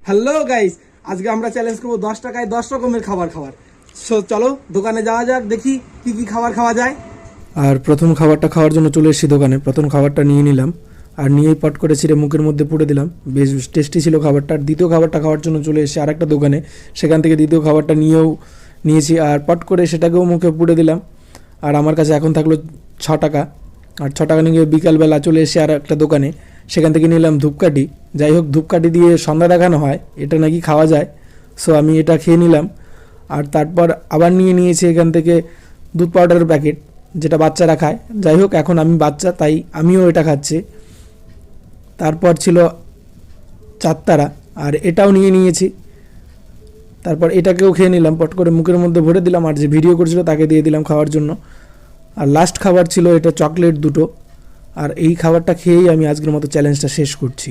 Hello guys, আজকে আমরা challenge করবো 10 টাকায় 10 রকমের খাবার খাওয়ার। সো চলো দোকানে যাওয়া যাক, দেখি কি কি খাবার খাওয়া যায়। আর প্রথম খাবারটা খাওয়ার জন্য চলে এসেছি দোকানে। প্রথম খাবারটা নিয়ে নিলাম আর নিয়েই পট করে ছিঁড়ে মুখের মধ্যে পুড়ে দিলাম। বেশ টেস্টি ছিল খাবারটা। আর দ্বিতীয় খাবারটা খাওয়ার জন্য চলে এসেছি আরেকটা দোকানে, সেখান থেকে দ্বিতীয় খাবারটা নিয়েছি আর পট করে সেটাকেও মুখে পুড়ে দিলাম। আর আমার কাছে এখন থাকলো 6 টাকা। আর 6 টাকা নিয়ে বিকালবেলা চলে এসেছি আর একটা দোকানে, সেখান থেকে নিলাম ধূপকাঠি। যাই হোক, ধূপকাঠি দিয়ে সন্ধ্যা দেখানো হয়, এটা নাকি খাওয়া যায়। সো আমি এটা খেয়ে নিলাম। আর তারপর আবার নিয়েছি এখান থেকে দুধ পাউডারের প্যাকেট, যেটা বাচ্চারা খায়। যাই হোক, এখন আমি বাচ্চা, তাই আমিও এটা খাচ্ছি। তারপর ছিল চারতারা, আর এটাও নিয়েছি। তারপর এটাকেও খেয়ে নিলাম, পট করে মুখের মধ্যে ভরে দিলাম। আর যে ভিডিও করছিল তাকে দিয়ে দিলাম খাওয়ার জন্য। আর লাস্ট খাবার ছিল এটা চকলেট দুটো। আর এই খাবারটা খেয়েই আমি আজকের মতো চ্যালেঞ্জটা শেষ করছি।